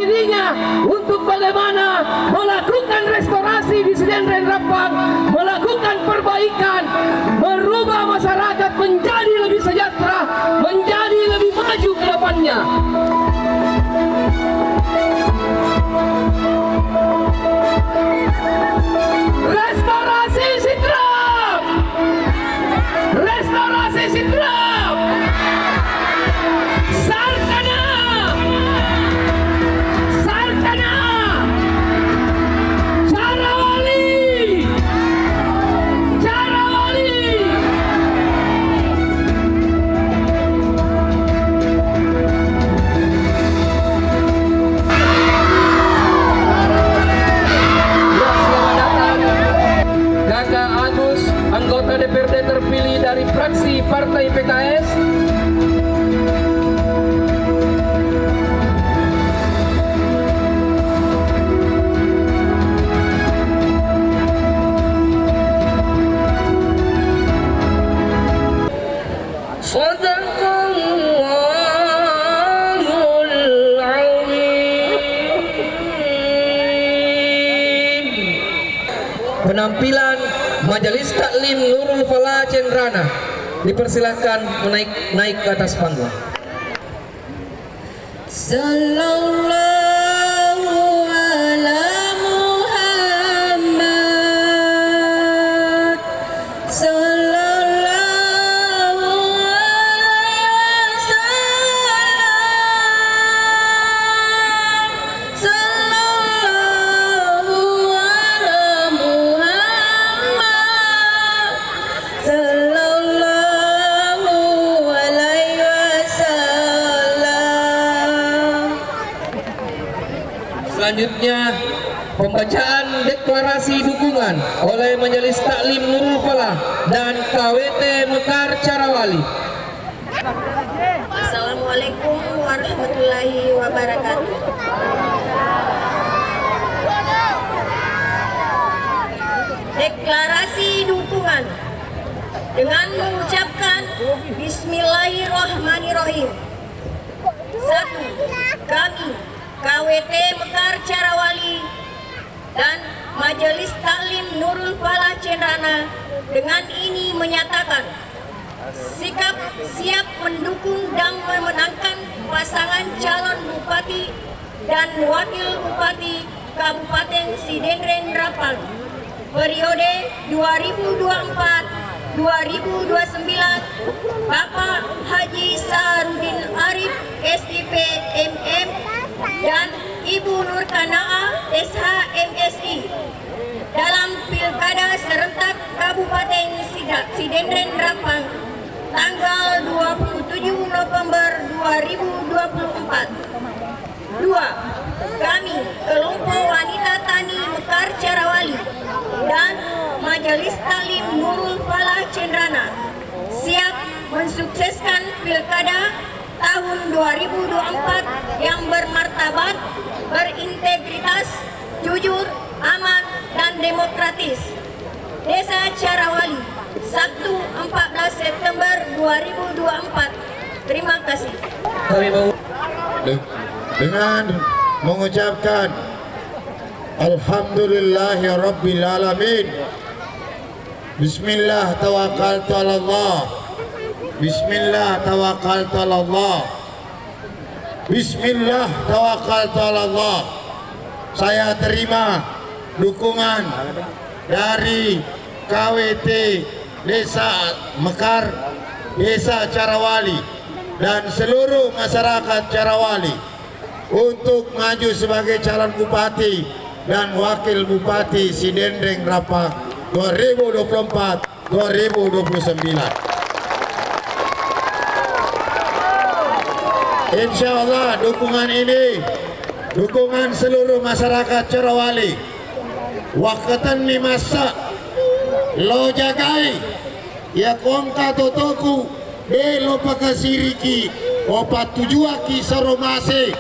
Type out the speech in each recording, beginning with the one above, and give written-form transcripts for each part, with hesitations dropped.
dirinya untuk bagaimana melakukan restorasi di Sidendren Rapang, melakukan perbaikan, merubah masyarakat menjadi lebih sejahtera, menjadi lebih maju ke depannya. Restorasi Sidrap! Restorasi Sidrap! Sarkana! Sarkana! Carawali! Carawali! Kakak Agus, anggota DPRD terpilih dari fraksi Partai PKS. Penampilan Majelis Taklim Nurul Falah Cendrana, dipersilakan naik ke atas panggung. Sallallahu ala Muhammad, sallallahu alaihi wasallam, sallallahu ala Muhammad, sallallahu alaihi wasallam. Selanjutnya pembacaan deklarasi dukungan oleh Majelis Taklim Nurul Falah dan KWT Mekar Carawali. Assalamualaikum warahmatullahi wabarakatuh. Deklarasi dukungan dengan mengucapkan Bismillahirrahmanirrahim. 1. Kami KWT Mekar Carawali dan Majelis Taklim Nurul Falah Cendrana dengan ini menyatakan sikap siap mendukung dan memenangkan pasangan calon bupati dan wakil bupati Kabupaten Sidendren Rapang periode 2024-2029 Bapak Haji Saharudin Arif SIP MM dan Ibu Nur Kanaa SH MSI dalam Pilkada serentak Kabupaten Sidendren Rapang tanggal 27 November 2024. 2. Kami kelompok wanita tani Mekar Carawali dan Majelis Taklim Nurul Falah Cendrana siap mensukseskan Pilkada tahun 2024 yang bermartabat, berintegritas, jujur, aman, dan demokratis. Desa Carawali, Sabtu 14 September 2024. Terima kasih. Kami mau dengan mengucapkan Alhamdulillahi Rabbil Alamin. Bismillah tawakkaltu ala Allah. Bismillah tawakkaltu ala Allah. Bismillah tawakkaltu ala Allah. Saya terima dukungan dari KWT Desa Mekar, Desa Carawali dan seluruh masyarakat Carawali untuk maju sebagai calon bupati dan wakil bupati Sidendren Rapang 2024-2029. Insya Allah dukungan ini, dukungan seluruh masyarakat Carawali. Wakatan ni masa lo jagai ya kongka totoku belo pakasiriki opat tujuaki saromase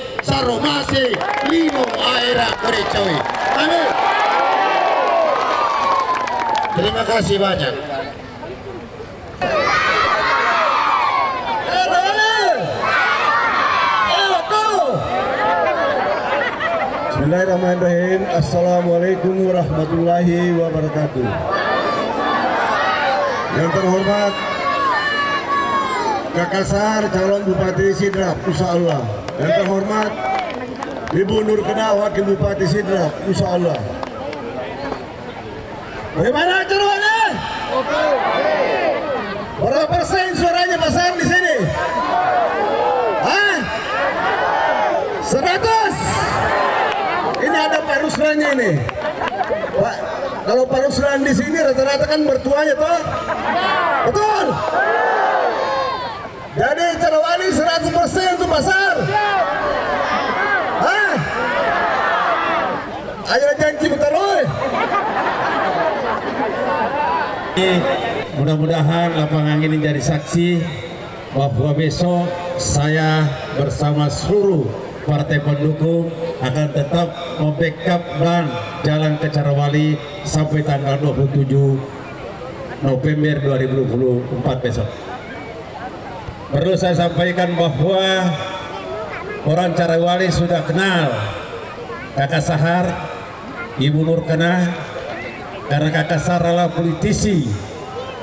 lino aera korecawi. Amin. Terima kasih banyak. Bismillahirrahmanirrahim. Assalamualaikum warahmatullahi wabarakatuh. Yang terhormat Kakasar calon Bupati Sidrap, insyaallah. Yang terhormat Ibu Nur Kena, Wakil Bupati Sidrap, insyaallah. Bagaimana acaranya? Berapa persen suaranya pasang di sini? Hah? 100? Ini ada Pak Ruslannya ini. Pak, kalau Pak Ruslan di sini rata-rata kan mertuanya toh? Betul? Jadi Carawali 100% untuk pasar. Hah? Ayo janji bentar oi. Mudah-mudahan lapangan ini jadi saksi bahwa besok saya bersama seluruh partai pendukung akan tetap membackup dan jalan ke Carawali sampai tanggal 27 November 2024 besok. Perlu saya sampaikan bahwa orang Carawali sudah kenal Kakak Sahar, Ibu Nur Kena, karena Kakak Sahar adalah politisi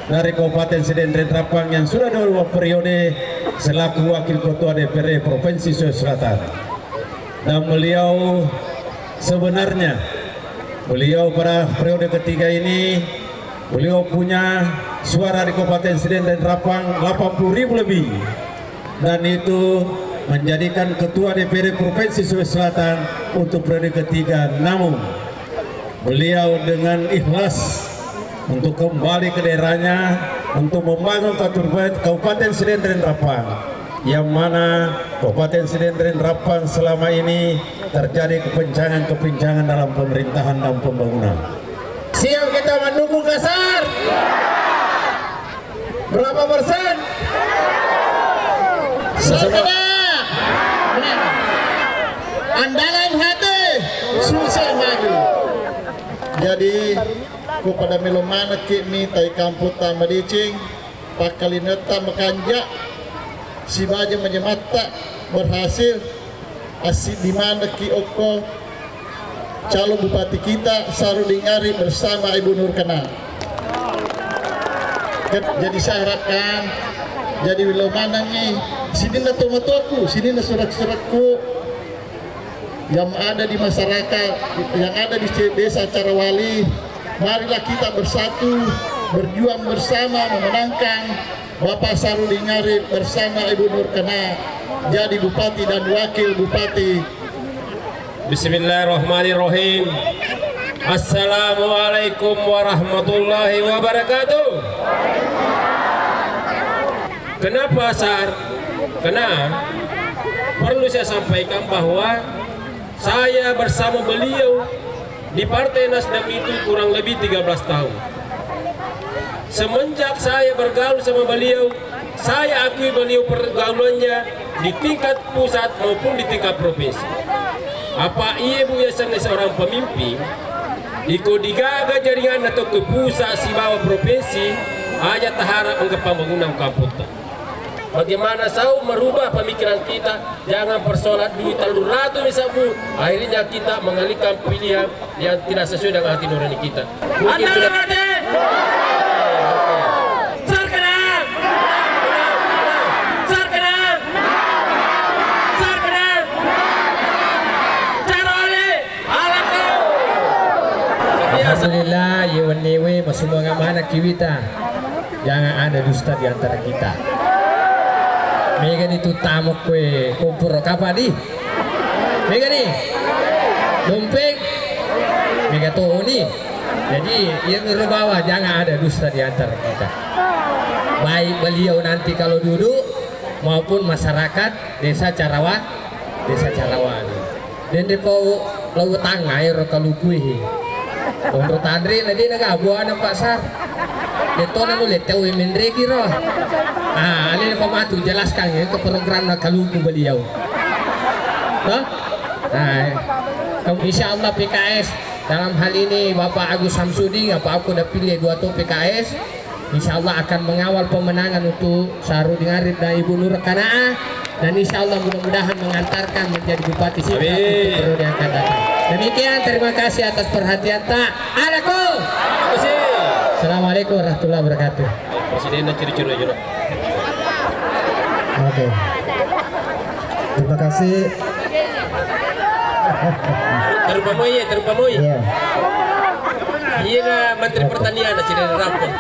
dari Kabupaten Seden Rendrapang yang sudah 2 periode selaku Wakil Ketua DPRD Provinsi Sulawesi Selatan. Dan beliau sebenarnya pada periode ketiga ini beliau punya suara di Kabupaten Seden Rendrapang 80.000 lebih, dan itu menjadikan Ketua DPRD Provinsi Sulawesi Selatan untuk periode ketiga. Namun beliau dengan ikhlas untuk kembali ke daerahnya untuk membangun Kabupaten Seden Rendrapang, yang mana Kabupaten Seden Rendrapang selama ini terjadi kepincangan dalam pemerintahan dan pembangunan. Siap kita mendukung Kasar? Berapa persen? Andalan hati susah maju. Jadi kepada melomana kimi tai kamput tamadicing pakalineta makanja si baja menyemata berhasil asik di mana ki oko calon bupati kita Sarudingari bersama Ibu Nur Kena. Jadi saya harapkan jadi melomana nih sini na tomatoku, sini na surat-suratku yang ada di masyarakat, yang ada di desa Carawali. Marilah kita bersatu, berjuang bersama memenangkan Bapak Sarudingari bersama Ibu Nur Kena jadi Bupati dan Wakil Bupati. Bismillahirrahmanirrahim. Assalamualaikum warahmatullahi wabarakatuh. Kenapa Sar? Karena perlu saya sampaikan bahwa saya bersama beliau di Partai Nasdem itu kurang lebih 13 tahun. Semenjak saya bergaul sama beliau, saya akui beliau pergaulannya di tingkat pusat maupun di tingkat provinsi. Apa ia biasa seorang pemimpin, iko digaga jaringan atau ke pusat si bawah provinsi, aja taharap untuk pembangunan kampung. Bagaimana sau merubah pemikiran kita, jangan persoalan duit terlalu ratu misalnya, akhirnya kita mengalihkan pilihan yang tidak sesuai dengan hati nurani kita. Mungkin sudah... Alhamdulillah, yewan newe semua mana kita, jangan ada dusta di antara kita. Mega itu tamu kue kumpul apa di? Mega nih, dompet, mega tuh nih. Jadi yang berbawa jangan ada dusta di antara kita. Baik beliau nanti kalau duduk maupun masyarakat desa Carawali. Dan depo laut tangga air kalau kue. Untuk tadri lagi naga buah Pak Sar. Itu nanu letau mendri kira. Ini pematu jelaskan ya ke program nakaluku beliau. Insya Allah PKS dalam hal ini Bapak Agus Samsudi, apa aku udah pilih 2 tuh PKS. Insya Allah akan mengawal pemenangan untuk Sarudingari dan Ibu Nur Kena, dan insya Allah mudah-mudahan mengantarkan menjadi Bupati Sidrap untuk periode yang akan datang. Demikian, terima kasih atas perhatian tak. Adaku. Assalamualaikum warahmatullahi wabarakatuh. Presiden ciri-ciri aja. Oke. Terima kasih. Terupamoy. Ya. Iya na Menteri Pertanian na ciri rapor.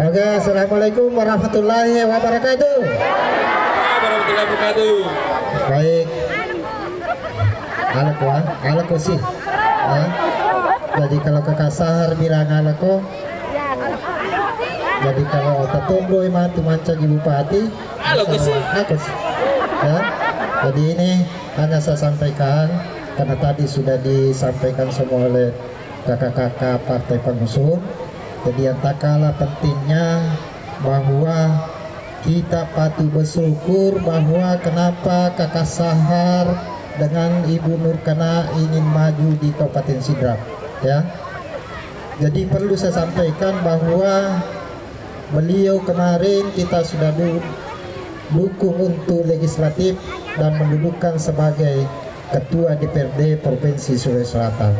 Oke, assalamualaikum warahmatullahi wabarakatuh. Warahmatullahi wabarakatuh. Baik. Alako sih. Ya. Jadi kalau kakak Sahar bilang alako. Jadi kalau Tatombro mantu manca di Bupati. Alako sih. Ya. Jadi ini hanya saya sampaikan karena tadi sudah disampaikan semua oleh kakak-kakak partai pengusung. Jadi yang tak kalah pentingnya bahwa kita patut bersyukur bahwa kenapa kakak Sahar dengan Ibu Nurkana ingin maju di Kabupaten Sidrap, ya. Jadi perlu saya sampaikan bahwa beliau kemarin kita sudah dukung untuk legislatif dan mendudukan sebagai Ketua DPRD Provinsi Sulawesi Selatan.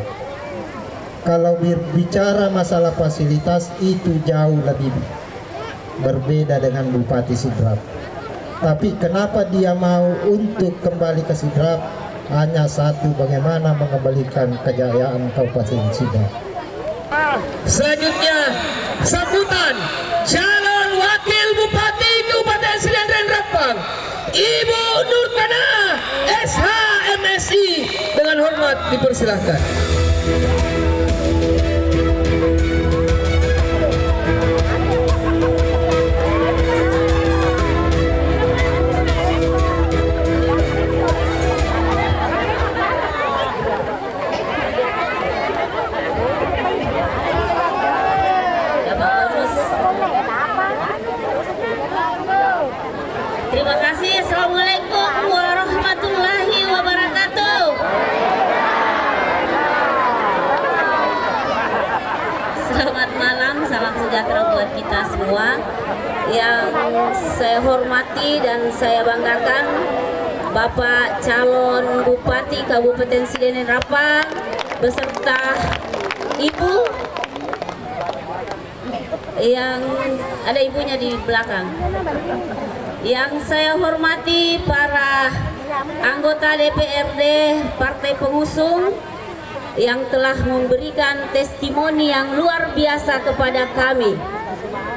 Kalau bicara masalah fasilitas itu jauh lebih berbeda dengan Bupati Sidrap. Tapi kenapa dia mau untuk kembali ke Sidrap? Hanya satu, bagaimana mengembalikan kejayaan Kabupaten Sidrap. Selanjutnya sambutan calon wakil Bupati Kabupaten Sedendren Rempang, Ibu Nurkana SH MSI, dengan hormat dipersilahkan. Terima kasih. Assalamualaikum warahmatullahi wabarakatuh. Selamat malam, salam sejahtera buat kita semua. Yang saya hormati dan saya banggakan Bapak calon Bupati Kabupaten Sedendren Rempang beserta Ibu yang ada ibunya di belakang. Yang saya hormati para anggota DPRD Partai Pengusung yang telah memberikan testimoni yang luar biasa kepada kami.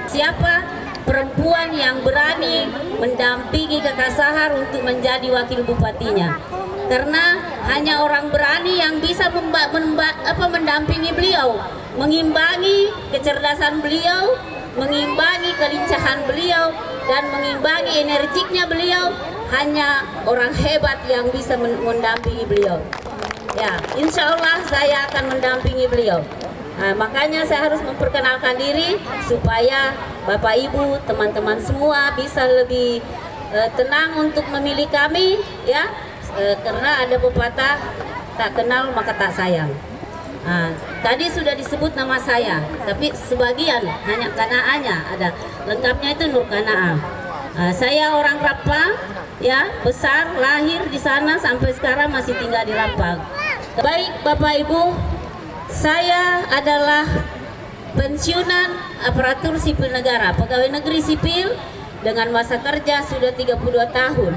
Siapa perempuan yang berani mendampingi Kakak Sahar untuk menjadi wakil bupatinya? Karena hanya orang berani yang bisa mendampingi beliau, mengimbangi kecerdasan beliau, mengimbangi kelincahan beliau, dan mengimbangi energiknya beliau. Hanya orang hebat yang bisa mendampingi beliau. Ya, insya Allah saya akan mendampingi beliau. Nah, makanya saya harus memperkenalkan diri supaya Bapak Ibu, teman-teman semua bisa lebih tenang untuk memilih kami, ya. Karena ada pepatah tak kenal maka tak sayang. Nah, tadi sudah disebut nama saya, tapi sebagian hanya Kanaanya ada, lengkapnya itu Nurkana. Saya orang Rempang, ya, besar, lahir di sana sampai sekarang masih tinggal di Rempang. Baik Bapak Ibu, saya adalah pensiunan aparatur sipil negara, pegawai negeri sipil dengan masa kerja sudah 32 tahun.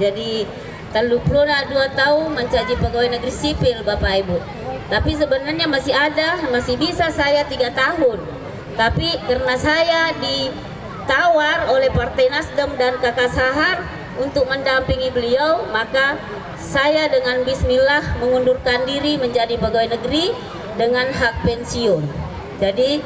Jadi 32 tahun menjadi pegawai negeri sipil Bapak Ibu. Tapi sebenarnya masih bisa saya 3 tahun. Tapi karena saya ditawar oleh Partai Nasdem dan Kakak Sahar untuk mendampingi beliau, maka saya dengan bismillah mengundurkan diri menjadi pegawai negeri dengan hak pensiun. Jadi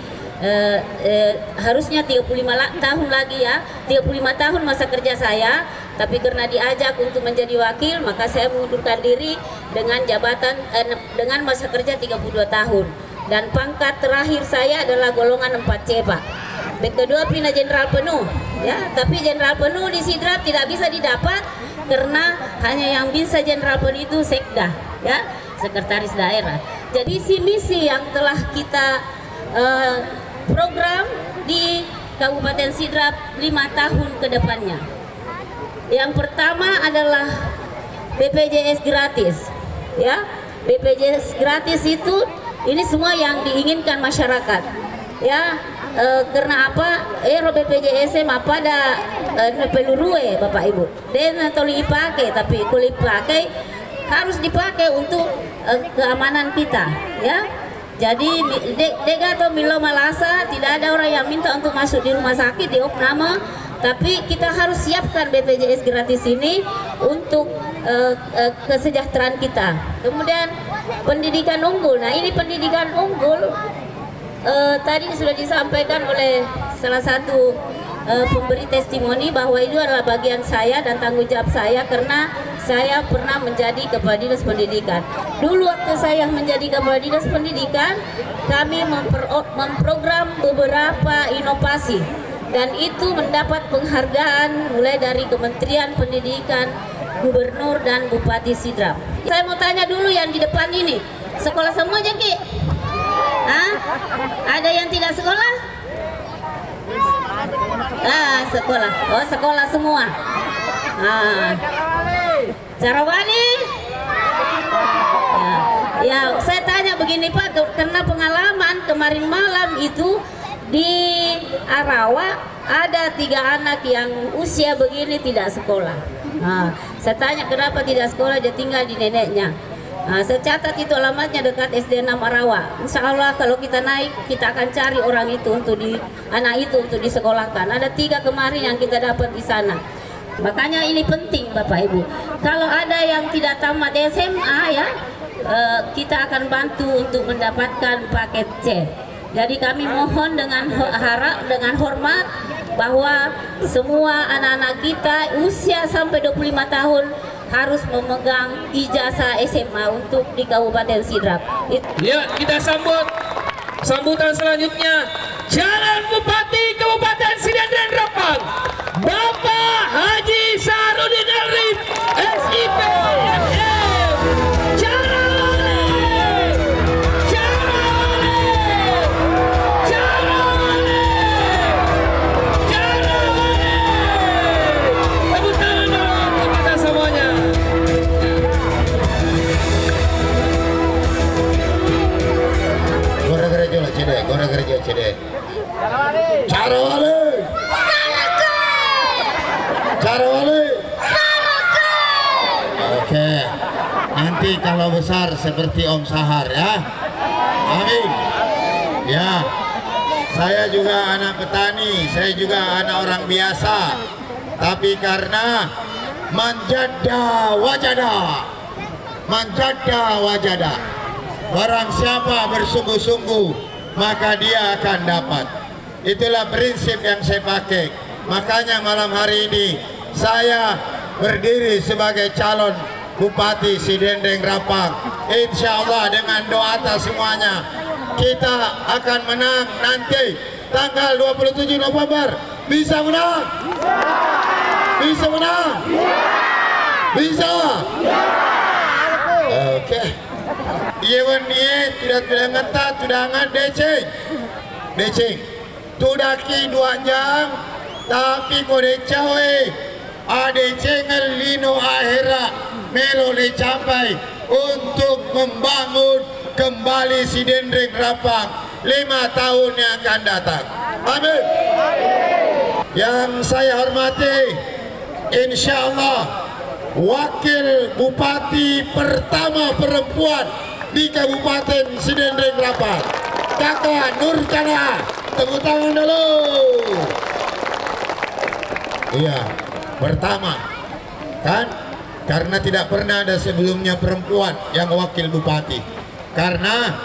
harusnya 35 tahun lagi, ya, 35 tahun masa kerja saya, tapi karena diajak untuk menjadi wakil, maka saya mengundurkan diri dengan jabatan dengan masa kerja 32 tahun. Dan pangkat terakhir saya adalah golongan 4C, Pak. Kedua Pina Jenderal penuh, ya, tapi Jenderal penuh di Sidrap tidak bisa didapat karena hanya yang bisa Jenderal penuh itu Sekda, ya, sekretaris daerah. Jadi misi yang telah kita program di Kabupaten Sidrap 5 tahun ke depannya. Yang pertama adalah BPJS gratis, ya. BPJS gratis itu ini semua yang diinginkan masyarakat. Ya, karena apa? BPJS pada pelurue Bapak Ibu. Dan toli dipakai, tapi kalau dipakai harus dipakai untuk keamanan kita, ya. Jadi degato milo malasa, tidak ada orang yang minta untuk masuk di rumah sakit di opname, tapi kita harus siapkan BPJS gratis ini untuk kesejahteraan kita. Kemudian pendidikan unggul. Nah, ini pendidikan unggul tadi sudah disampaikan oleh salah satu pemberi testimoni bahwa itu adalah bagian saya dan tanggung jawab saya karena saya pernah menjadi Kepala Dinas Pendidikan. Dulu waktu saya menjadi Kepala Dinas Pendidikan, kami memprogram beberapa inovasi dan itu mendapat penghargaan mulai dari Kementerian Pendidikan, Gubernur dan Bupati Sidrap. Saya mau tanya dulu yang di depan ini, sekolah semua aja Ki? Hah? Ada yang tidak sekolah? Sekolah. Oh, sekolah semua. Carawali? Ya, saya tanya begini Pak, karena pengalaman kemarin malam itu di Arawa ada 3 anak yang usia begini tidak sekolah. Saya tanya kenapa tidak sekolah, dia tinggal di neneknya. Saya catat itu alamatnya dekat SD 6 Arawa. Insya Allah kalau kita naik, kita akan cari orang itu anak itu untuk disekolahkan. Ada 3 kemarin yang kita dapat di sana. Makanya ini penting Bapak Ibu. Kalau ada yang tidak tamat SMA ya, kita akan bantu untuk mendapatkan paket C. Jadi kami mohon dengan hormat bahwa semua anak-anak kita usia sampai 25 tahun harus memegang ijazah SMA untuk di Kabupaten Sidrap. Ya, kita sambutan selanjutnya calon Bupati Kabupaten Sidendren Rapang, Bapak Haji Sarudin Arif, SIP MM. Tepuk tangan dong kepada semuanya. Gora gereja cede. Carawali. Oke. Nanti kalau besar seperti Om Sahar ya. Amin. Ya. Saya juga anak petani, saya juga anak orang biasa. Tapi karena manjada wajada. Barang siapa bersungguh-sungguh, maka dia akan dapat. Itulah prinsip yang saya pakai. Makanya malam hari ini saya berdiri sebagai calon Bupati Sidendreng Rapang. Insya Allah dengan doa atas semuanya, kita akan menang nanti tanggal 27 November. Bisa menang? Bisa menang? Bisa? Oke. Iya tidak ngetat, tidak ngat decing. Tudaki 2 jam, tapi kode cawe adecengel lino akhira melo le capai untuk membangun kembali Sidendreng Rapang 5 tahun yang akan datang. Amin. Yang saya hormati, insya Allah Wakil Bupati pertama perempuan di Kabupaten Sidendreng Rapang, Kakak Nur Cana. Tepuk tangan dulu. Iya, pertama kan, karena tidak pernah ada sebelumnya perempuan yang wakil bupati. Karena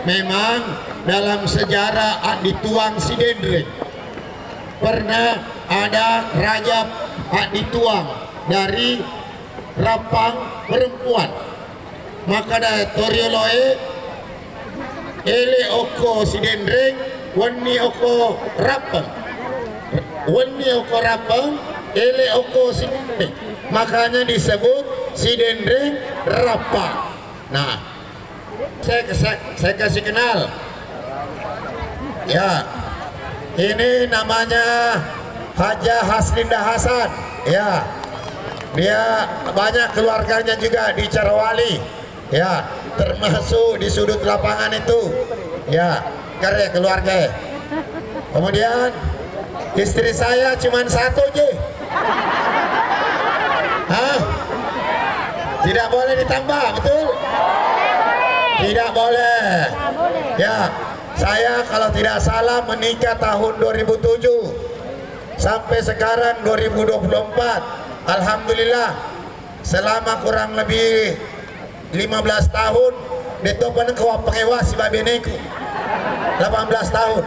memang dalam sejarah Adituang Sidendreng pernah ada Raja Adituang dari Rapang perempuan. Maka ada Torioloe ele oko Sidendreng wani oko Rapang, ele oko Sidendreng, makanya disebut Sidendreng Rapang. Nah, saya kasih kenal ya, ini namanya Haja Haslinda Hasan ya. Dia banyak keluarganya juga di Carawali. Ya, termasuk di sudut lapangan itu. Ya, karya keluarga. Kemudian istri saya cuma satu aja. Hah? Tidak boleh ditambah, betul? Tidak boleh. Ya, saya kalau tidak salah menikah tahun 2007 sampai sekarang 2024. Alhamdulillah selama kurang lebih 15 tahun detopan kewa pengewa si babeneku 18 tahun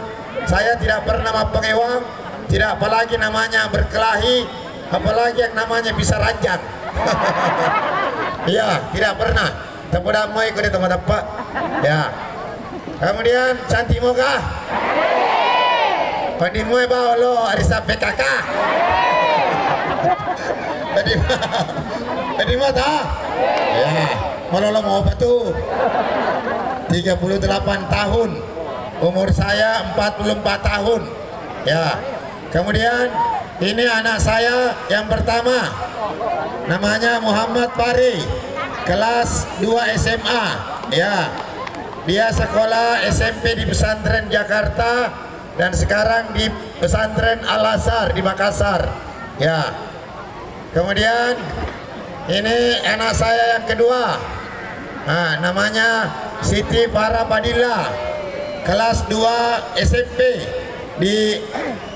saya tidak pernah mapengewang, tidak apalagi namanya berkelahi, apalagi yang namanya bisa ranjang. Iya, tidak pernah. Tepuk damai ke tempat-tempat. Ya. Kemudian cantik muka. Padimu bawa lo arisa PKK. Padimu tak? Ya. Kalau lo mau apa tuh? 38 tahun. Umur saya 44 tahun. Ya. Kemudian ini anak saya yang pertama. Namanya Muhammad Fari, kelas 2 SMA. Ya. Dia sekolah SMP di pesantren Jakarta dan sekarang di pesantren Al-Azhar di Makassar. Ya. Kemudian ini anak saya yang kedua. Nah, namanya Siti Farah Padilla, kelas 2 SMP di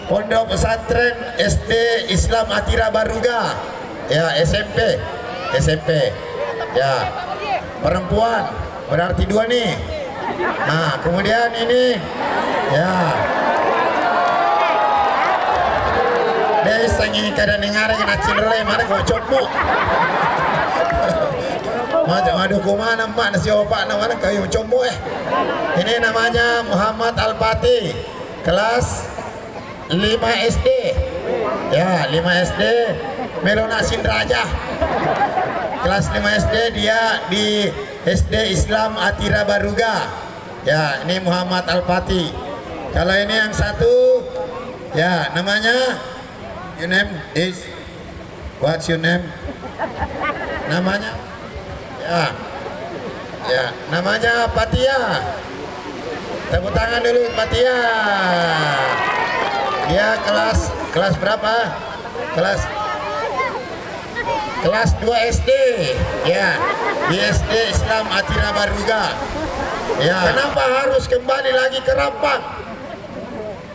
Pondok Pesantren SD Islam Atira Baruga. Ya, SMP. Ya. Perempuan, berarti 2 nih. Nah, kemudian ini ya. Dia sangi kada dengar kena cinrele mana kau copo. Madu kumana mak nasi opak namanya kayu combo. Ini namanya Muhammad Al-Fatih, kelas 5 SD. Ya, 5 SD Melona Sindraja. Kelas 5 SD dia di SD Islam Atira Baruga. Ya, ini Muhammad Al-Fatih. Kalau ini yang satu ya namanya, your name is, what's your name? Namanya ya namanya Patia. Tepuk tangan dulu Patia. Dia kelas berapa? Kelas 2 SD. Ya, di SD Islam Atira Baruga. Ya, kenapa harus kembali lagi ke Rampang?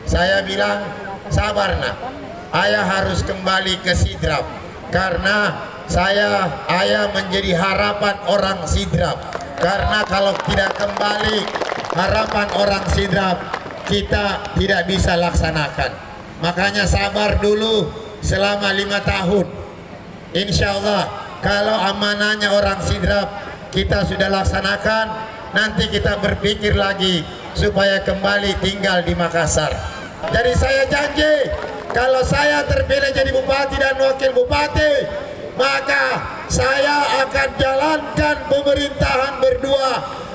Saya bilang sabar nak, ayah harus kembali ke Sidrap karena ayah menjadi harapan orang Sidrap. Karena kalau tidak kembali harapan orang Sidrap, kita tidak bisa laksanakan. Makanya sabar dulu selama 5 tahun. Insya Allah kalau amanahnya orang Sidrap kita sudah laksanakan, nanti kita berpikir lagi supaya kembali tinggal di Makassar. Jadi saya janji kalau saya terpilih jadi bupati dan wakil bupati, maka saya akan jalankan pemerintahan berdua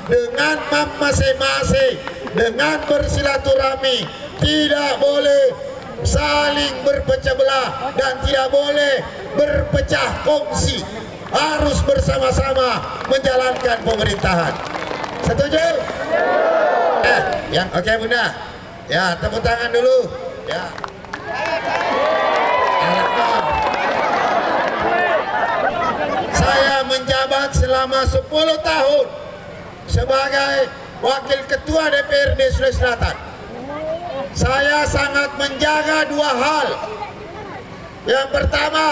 dengan masing-masing, dengan bersilaturahmi, tidak boleh saling berpecah belah dan tidak boleh berpecah kongsi, harus bersama-sama menjalankan pemerintahan. Setuju? Yang oke Bunda, ya tepuk tangan dulu. Ya. Saya menjabat selama 10 tahun sebagai wakil ketua DPRD Sulawesi Selatan. Saya sangat menjaga 2 hal. Yang pertama,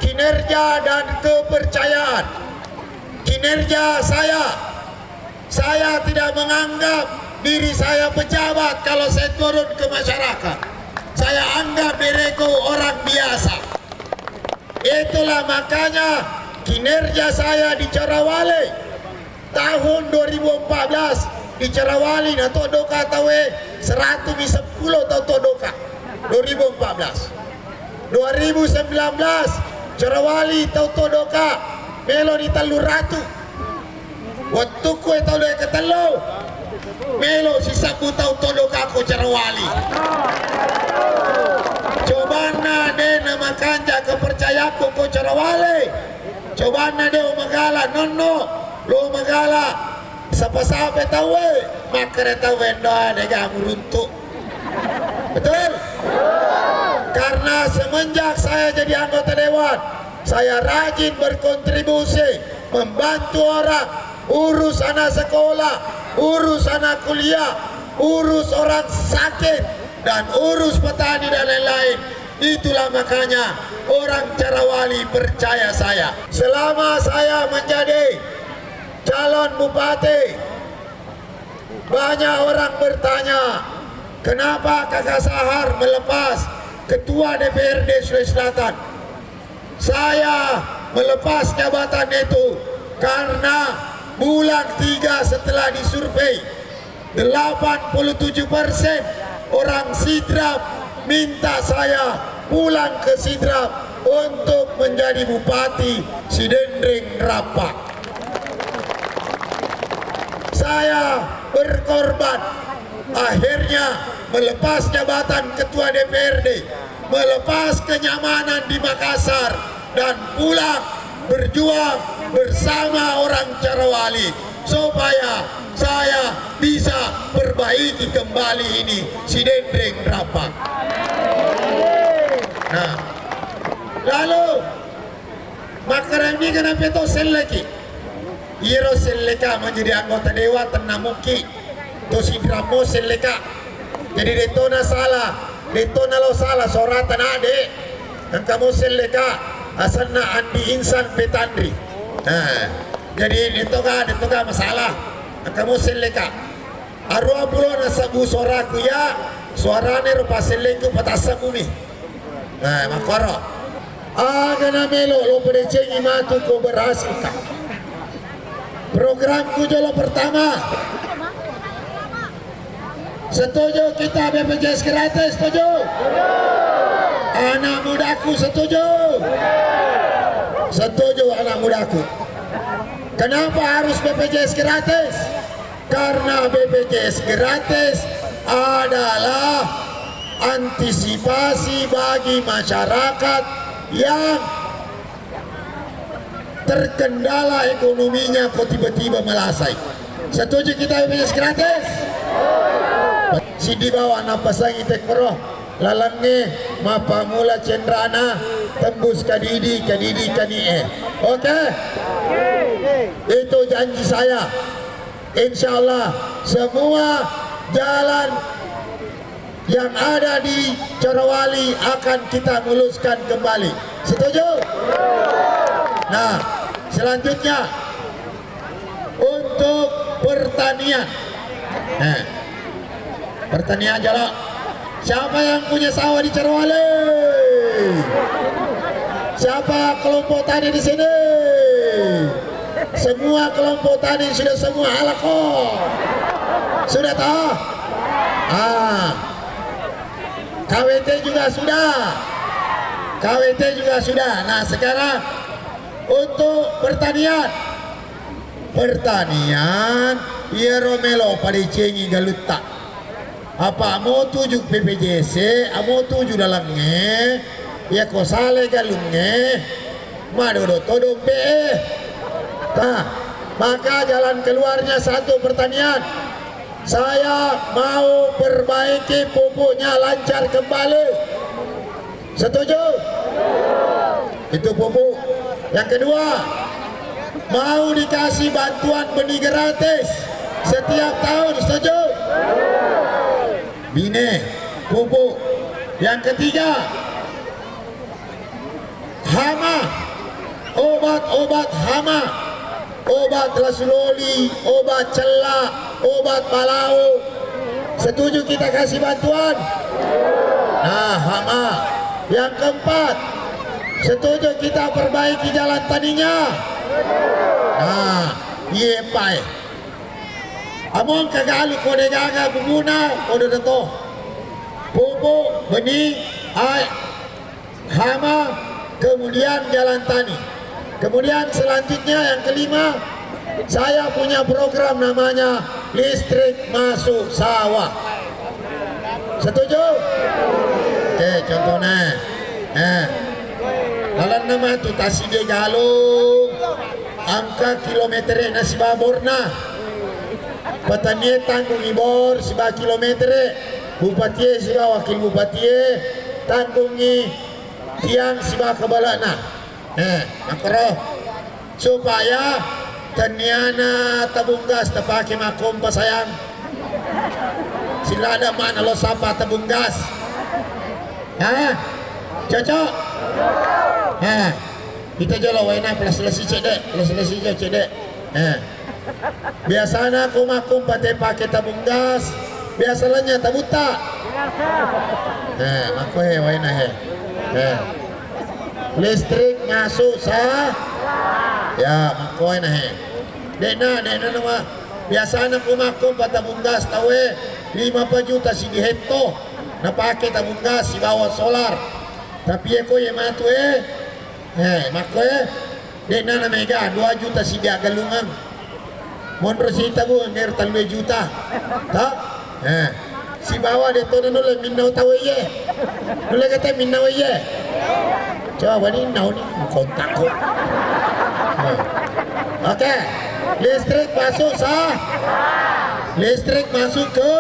kinerja dan kepercayaan. Kinerja saya tidak menganggap diri saya pejabat kalau saya turun ke masyarakat. Saya anggap diriku orang biasa. Itulah makanya kinerja saya di Carawali tahun 2014 di Carawali na todoka tawe 110 tau todoka 2014. 2019 Carawali tau todoka melo di Telur Ratu. Waktu ku tau le ke telo melo sisa ku tau todoka ko Carawali. Coba na de nama kanja kepercayaku ko Carawali. Coba na de umagala nono lo magala sapa-sapa tahu makare tahu doa dega meruntuk. Betul? Karena semenjak saya jadi anggota dewan, saya rajin berkontribusi membantu orang, urus anak sekolah, urus anak kuliah, urus orang sakit, dan urus petani dan lain-lain. Itulah makanya orang Carawali percaya saya. Selama saya menjadi calon bupati, banyak orang bertanya, kenapa Kakak Sahar melepas Ketua DPRD Sulawesi Selatan? Saya melepas jabatan itu karena bulan 3 setelah disurvei 87% orang Sidrap minta saya pulang ke Sidrap untuk menjadi Bupati Sidendring Rapak. Saya berkorban, akhirnya melepas jabatan Ketua DPRD, melepas kenyamanan di Makassar, dan pulang berjuang bersama orang Carawali supaya saya bisa perbaiki kembali ini Sidendring Rapak. Nah, lalu makaran ini kenapa itu seleki? Iro seleka menjadi anggota dewan tenamuki, to Sidramo seleka. Jadi detona salah, detona lo salah soratan ade, dan kamu seleka asalna andi insan petandri. Nah, jadi detoga masalah, dan kamu seleka. Arwah bulan asabu soraku ya, suarane rupa seleku patasa bumi. Nah, makoro. Agana melo lo perecengi matu ko berhasil kah? Programku jolo pertama, setuju kita BPJS gratis, setuju? Anak mudaku setuju? Setuju anak mudaku. Kenapa harus BPJS gratis? Karena BPJS gratis adalah antisipasi bagi masyarakat yang terkendala ekonominya kok tiba-tiba melasai. Setuju kita BPJS gratis? Si di bawah napas lagi tek peroh lalangnya mapa mula cendrana tembus kadidi oke? Itu janji saya. Insya Allah semua jalan yang ada di Carawali akan kita muluskan kembali. Setuju? Nah, selanjutnya untuk pertanian. Nah, pertanian jalan. Siapa yang punya sawah di Carawali? Siapa kelompok tani di sini? Semua kelompok tani sudah semua halako. Sudah tahu? KWT juga sudah. KWT juga sudah. Nah, sekarang untuk pertanian, ya Romelo pada cengi galuta. Apa mau tuju PPJS, mau tuju dalamnya, ya kosale galungnya, madodo todong be. Nah, maka jalan keluarnya satu pertanian. Saya mau perbaiki pupuknya lancar kembali. Setuju? Itu pupuk. Yang kedua, mau dikasih bantuan benih gratis setiap tahun. Setuju? Bine, pupuk. Yang ketiga, hama, obat-obat hama, obat lasuloli, obat celak, obat balau. Setuju kita kasih bantuan? Nah, hama. Yang keempat, setuju kita perbaiki jalan tadinya? Nah, iya pai. Among kagalu kode gaga bubuna kode dato. Pupuk, benih, hama, kemudian jalan tani. Kemudian selanjutnya yang kelima, saya punya program namanya listrik masuk sawah. Setuju? Oke, contohnya. Dalam nama itu taside galung, angka kilometer na si babor na petani tanggung ibor si ba kilometer bupati si ba wakil bupati tanggungi tiang si ba kabala na makro supaya taniana tabung gas tapake makom pa sayang sila ada mana lo sapa tabung gas cocok kita jolo waina plus cedek biasanya aku makum pakai tabung gas biasanya tabuta aku waina listrik masuk sah ya aku waina dena nama biasanya aku makum pakai tabung gas tawe 5 juta si dihento na pakai tabung gas si bawa solar tapi aku yang matu mako dena na mega 2 juta si dia galungan mondro si tabu nger 3 juta tak si bawa de to nule minau tawe ye nule kata minau ye coba ni nau ni kontak ko oke listrik masuk sah listrik masuk ke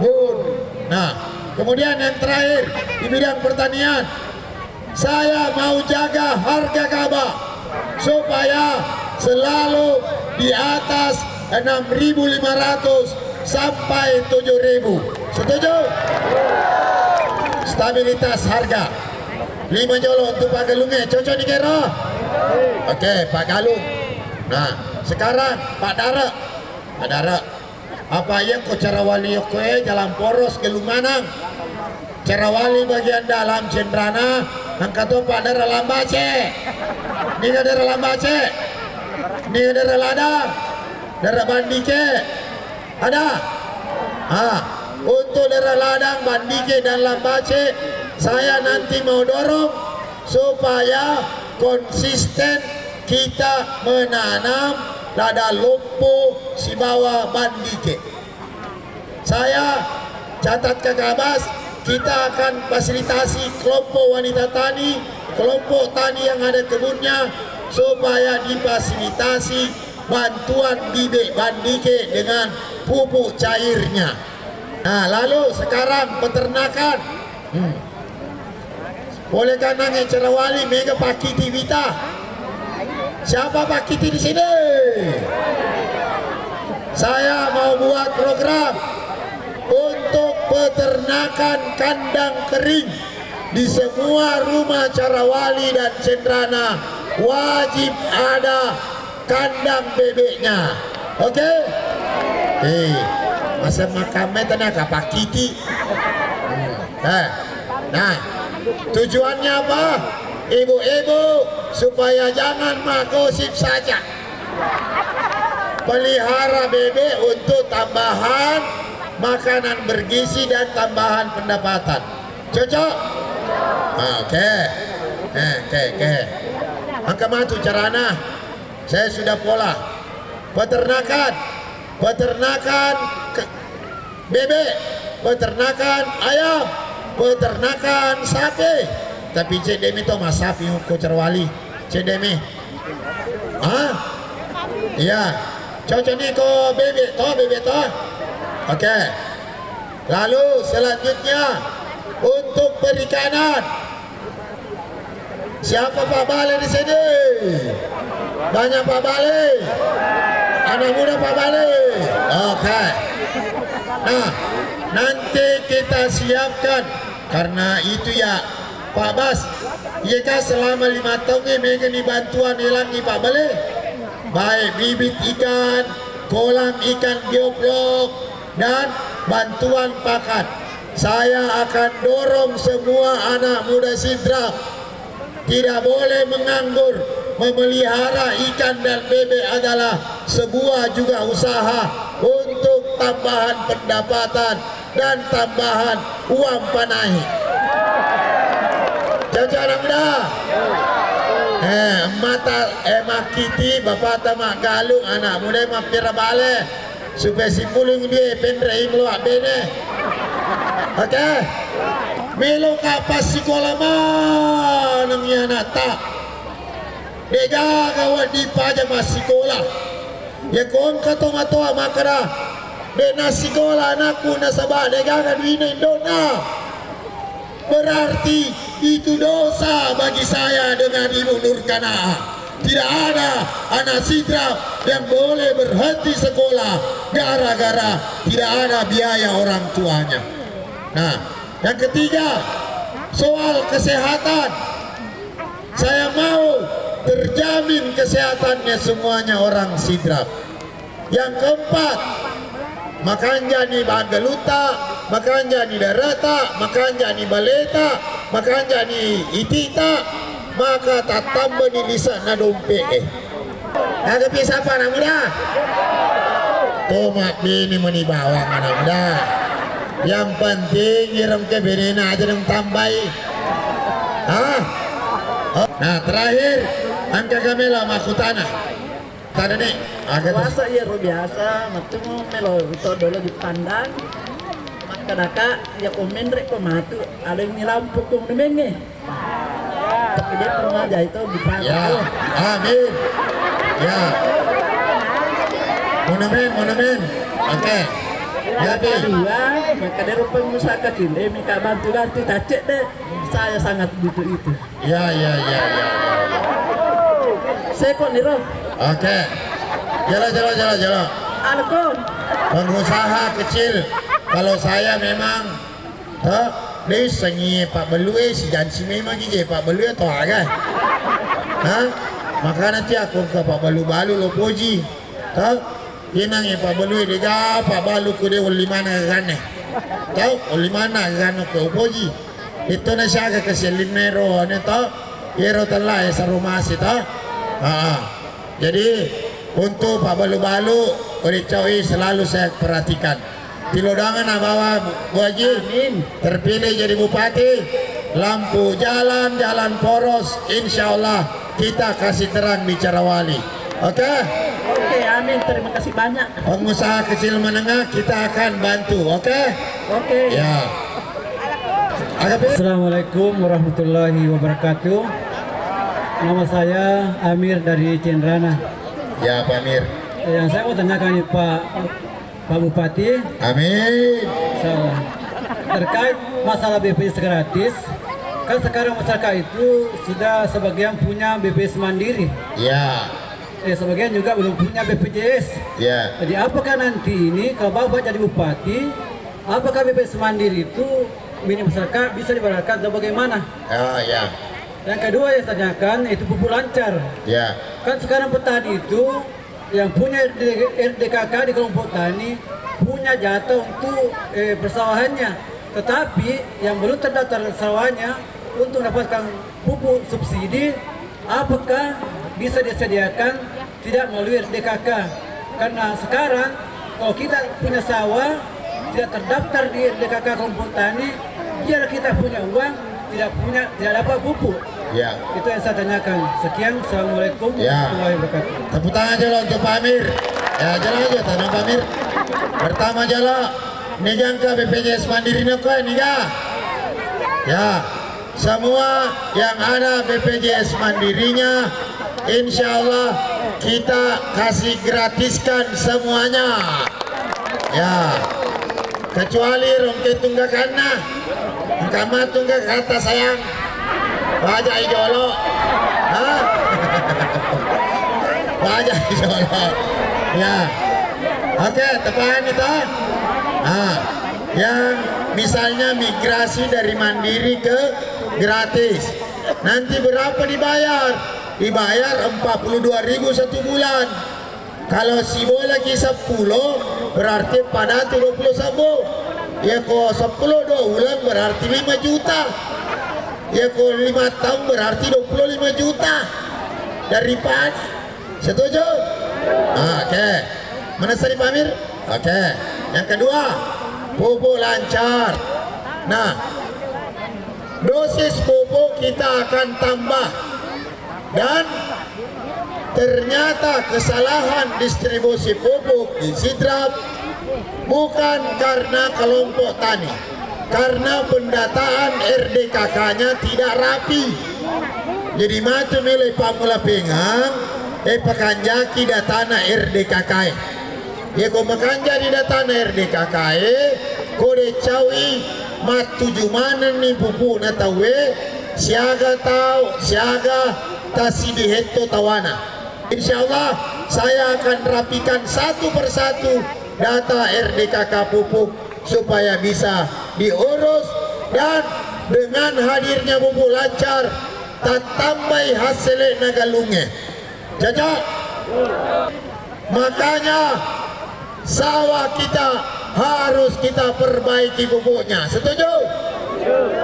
bun nah kemudian yang terakhir di bidang pertanian saya mau jaga harga gabah supaya selalu di atas 6.500 sampai 7.000. Setuju? Stabilitas harga 5 jolo untuk Pak Galungnya cocok di kero. Oke Pak Galung. Nah sekarang Pak Dara apa yang kau cara wali kowe jalan poros Gelung Manang cara wali bagian dalam Cendrana angkat Pak Dara lambace ini Dara lambace ini Dara ladang Dara bandike ada untuk Dara ladang bandike dan lambace saya nanti mau dorong supaya konsisten kita menanam lada lumpuh si bawah bandike. Saya catat ke Kabas, kita akan fasilitasi kelompok wanita tani, kelompok tani yang ada kebunnya supaya difasilitasi bantuan bibit bandike dengan pupuk cairnya. Nah, lalu sekarang peternakan. Boleh kan nangis cerawali mega pakiti vita. Siapa Pak Kiti di sini? Saya mau buat program untuk peternakan kandang kering di semua rumah Carawali dan Cendrana wajib ada kandang bebeknya. Oke? Masa makamnya tenaga Pak Kiti. Nah, tujuannya apa? Ibu-ibu supaya jangan magosip saja pelihara bebek untuk tambahan makanan bergizi dan tambahan pendapatan. Cocok? Oke. Angka matu carana saya sudah pola peternakan bebek, peternakan ayam, peternakan sapi. Tapi cedemi to mas sapi ko Carawali cedemi iya cocok nih ko bebek to oke. Lalu selanjutnya untuk perikanan siapa Pak Bale di sini? Banyak Pak Bale, anak muda Pak Bale. Oke. Nah nanti kita siapkan karena itu ya Pak Bas, iya selama 5 tahun ini bantuan hilangi Pak Bale, baik bibit ikan, kolam ikan geoblok, dan bantuan pakan. Saya akan dorong semua anak muda Sidra tidak boleh menganggur. Memelihara ikan dan bebek adalah sebuah juga usaha untuk tambahan pendapatan dan tambahan uang panahi. Jajaran muda mata makiti bapak tamak galung anak muda mapira bale supaya simpulung dia pendrai meluak bene. Oke melo kapas sekolah manang ya anak tak Dega kawan di pajama sekolah. Ya kon katong-toa makara. De nasikola anakku nasabah dega kaduina indona. Berarti itu dosa bagi saya dengan Ibu Nurkana. Tidak ada anak Sidra yang boleh berhenti sekolah gara-gara tidak ada biaya orang tuanya. Nah, yang ketiga, soal kesehatan. Saya mau terjamin kesehatannya semuanya orang Sidra. Yang keempat, makan jani bagaluta, makan jani darata, makan jani baleta, makan jani itita, maka tak tambah di lisan na dompe. Nagapi siapa anak muda? Tomak bini menibawang anak muda. Yang penting irem ke benena aja yang tambahi. Nah terakhir, angka kamela makutana. Tadi nih, agak Puasa iya ro biasa, matemo melo ito dolo di pandan. Makadaka ya komen rek matu, ada yang nilampu kong nemenge. Tapi dia pernah aja itu di pandan. ya, amin. Ya. Monumen. Oke. Ya, Pi. Kedua, maka dia pengusaha kecil, mereka bantu-bantu tacek deh. Saya sangat butuh itu. Ya. Saya kok nih roh, Oke. Jalan. alkon. Pengusaha kecil. Kalau saya memang dia sengi Pak Belue si jansi memang gigi Pak Belue toh kan. Maka nanti aku ke Pak Balu lo poji. Inang Pak Belue dia Pak Balu ku dia uli mana kan. Tahu uli mana kan ke poji. Itu na siya ke Selimero nito. Iro telah ya sarumasi toh. Jadi untuk Pak Balu-Balu Uricawi selalu saya perhatikan. Tilodangan bawa Bu Haji terpilih jadi bupati, lampu jalan poros, insya Allah kita kasih terang bicara wali. Oke? Oke, amin. Terima kasih banyak. Pengusaha kecil menengah kita akan bantu. Oke? Oke. Ya. Assalamualaikum warahmatullahi wabarakatuh. Nama saya Amir dari Cendrana. Ya Pak Amir. Yang saya mau tanyakan nih Pak Bupati, Amin. salah terkait masalah BPJS gratis. Kan sekarang masyarakat itu sudah sebagian punya BPJS mandiri, Ya. sebagian juga belum punya BPJS. Ya. Jadi apakah nanti ini kalau Bapak jadi bupati, apakah BPJS mandiri itu minim masyarakat bisa diberlakukan atau bagaimana? Ya. Yang kedua yang saya tanyakan itu pupuk lancar. Ya. Kan sekarang petani itu yang punya RDKK di kelompok tani punya jatah untuk persawahannya, tetapi yang belum terdaftar sawahnya untuk mendapatkan pupuk subsidi, apakah bisa disediakan tidak melalui RDKK? Karena sekarang kalau kita punya sawah tidak terdaftar di RDKK kelompok tani, biar kita punya uang tidak dapat pupuk. Ya. Itu yang saya tanyakan. Sekian, assalamualaikum warahmatullahi wabarakatuh. Tepuk tangan aja lah untuk Pak Amir. Ya jalan aja tanam Pak Amir. Pertama jalan nigang ke BPJS Mandiri kau niga. Ya. Semua yang ada BPJS Mandirinya, insya Allah kita kasih gratiskan semuanya. Ya. Kecuali rongke tunggakanna. Kama tunggak kata sayang. Wajah ijolo. Wajah ijolo. Ya. Oke, tepan itu. Yang misalnya migrasi dari mandiri ke gratis. Nanti berapa dibayar? Dibayar 42.000 satu bulan. Kalau si bola lagi 10 berarti pada 20 sabu. Ya kok 10 2 bulan berarti 5 juta. Ya kok 5 tahun berarti 25 juta. Daripada setuju? Oke. Mana tadi Pak Amir? Oke. Yang kedua, pupuk lancar. Nah, dosis pupuk kita akan tambah. Dan ternyata kesalahan distribusi pupuk di Sidrap bukan karena kelompok tani, karena pendataan RDKK-nya tidak rapi. Jadi macam melai pamula pengang pakanjaki datana RDKKE. Ya ko makanja di datana RDKKE kode cawi mat tujumanan ni pupu na tawe siaga tasidi hetto tawana. Insyaallah saya akan rapikan satu persatu data RDKK pupuk supaya bisa diurus, dan dengan hadirnya pupuk lancar tatambai hasilnya nagalunge jajak. Makanya sawah kita harus kita perbaiki pupuknya. Setuju?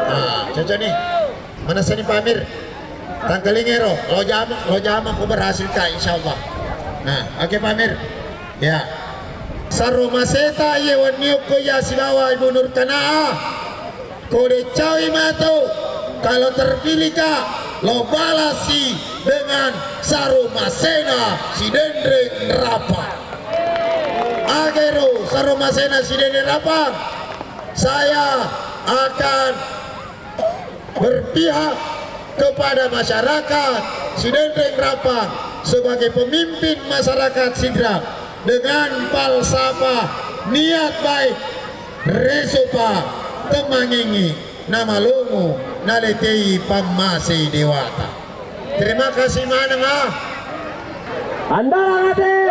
Nah, cocok nih. Mana sini Pak Amir? Tangkelingero, lo jama ku berhasil kah insyaallah. Nah, oke Pak Amir. Ya. Saromaseta ye waniuk ko ya sibawa Ibu Nur Kanaa. Kode cawi mato kalau terpilih kah lo balasi dengan Saromasena si Dendreng Rapang. Agero Saromasena si Dendreng Rapang. Saya akan berpihak kepada masyarakat Sidendreng Rapang sebagai pemimpin masyarakat Sidrap dengan falsafah niat baik resopa temangingi nama lungu naletei pamasi dewata. Terima kasih manengah. Anda ngate